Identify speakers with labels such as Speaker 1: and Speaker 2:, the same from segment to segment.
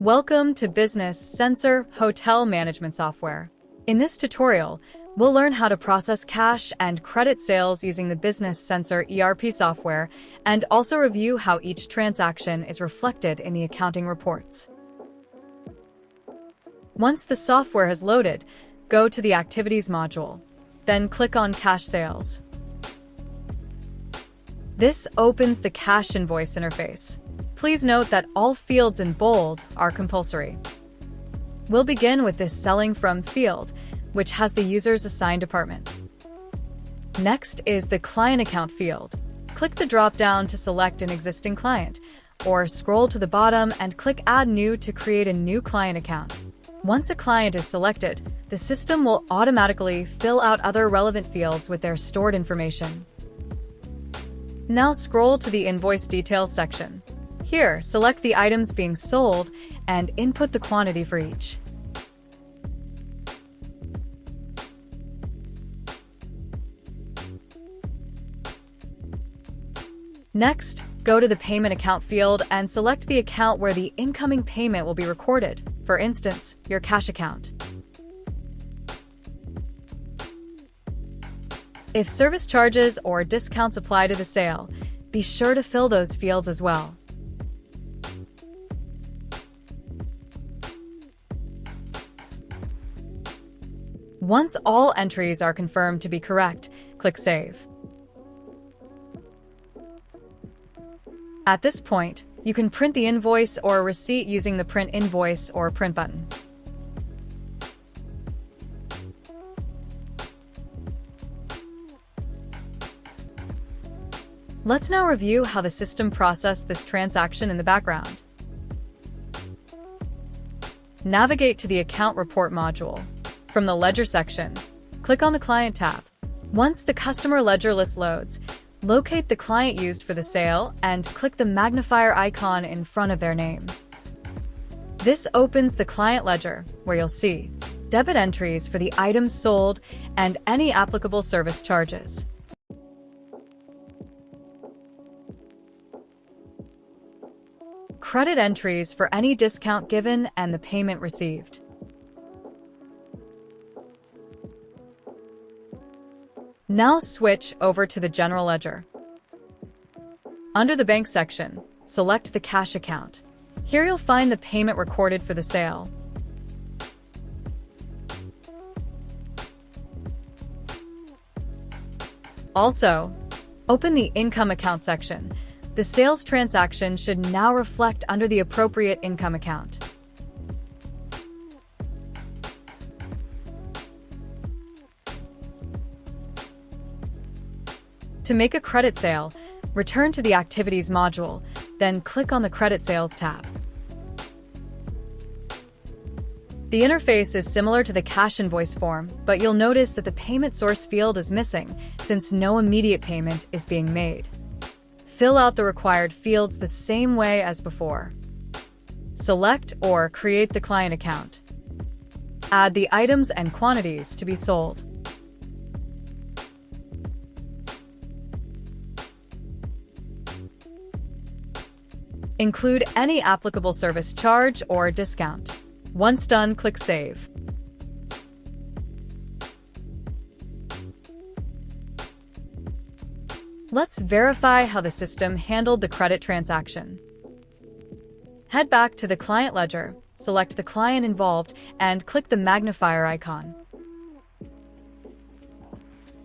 Speaker 1: Welcome to Business Sensor Hotel Management Software. In this tutorial, we'll learn how to process cash and credit sales using the Business Sensor ERP software and also review how each transaction is reflected in the accounting reports. Once the software has loaded, go to the Activities module, then click on Cash Sales. This opens the cash invoice interface. Please note that all fields in bold are compulsory. We'll begin with this Selling From field, which has the user's assigned department. Next is the Client Account field. Click the drop-down to select an existing client, or scroll to the bottom and click Add New to create a new client account. Once a client is selected, the system will automatically fill out other relevant fields with their stored information. Now scroll to the Invoice Details section. Here, select the items being sold and input the quantity for each. Next, go to the Payment Account field and select the account where the incoming payment will be recorded, for instance, your cash account. If service charges or discounts apply to the sale, be sure to fill those fields as well. Once all entries are confirmed to be correct, click Save. At this point, you can print the invoice or receipt using the Print Invoice or Print button. Let's now review how the system processed this transaction in the background. Navigate to the Account Report module. From the Ledger section, click on the Client tab. Once the customer ledger list loads, locate the client used for the sale and click the magnifier icon in front of their name. This opens the client ledger, where you'll see debit entries for the items sold and any applicable service charges. Credit entries for any discount given and the payment received. Now switch over to the General Ledger. Under the Bank section, select the Cash account. Here you'll find the payment recorded for the sale. Also, open the Income Account section. The sales transaction should now reflect under the appropriate income account. To make a credit sale, return to the Activities module, then click on the Credit Sales tab. The interface is similar to the cash invoice form, but you'll notice that the payment source field is missing since no immediate payment is being made. Fill out the required fields the same way as before. Select or create the client account. Add the items and quantities to be sold. Include any applicable service charge or discount. Once done, click Save. Let's verify how the system handled the credit transaction. Head back to the Client Ledger, select the client involved, and click the magnifier icon.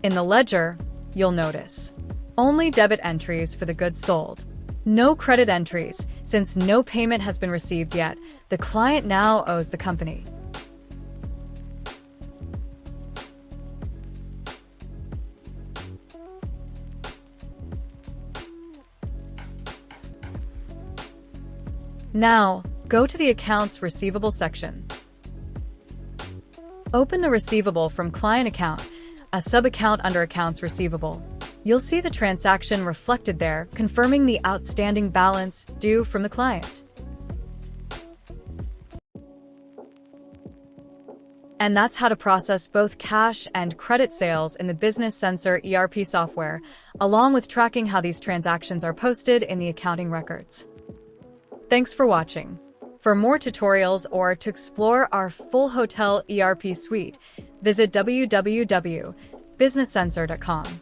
Speaker 1: In the ledger, you'll notice only debit entries for the goods sold. No credit entries, since no payment has been received yet. The client now owes the company. Now, go to the Accounts Receivable section. Open the receivable from Client Account, a sub-account under Accounts Receivable. You'll see the transaction reflected there, confirming the outstanding balance due from the client. And that's how to process both cash and credit sales in the Business Sensor ERP software, along with tracking how these transactions are posted in the accounting records. Thanks for watching. For more tutorials or to explore our full hotel ERP suite, visit www.businesssensor.com.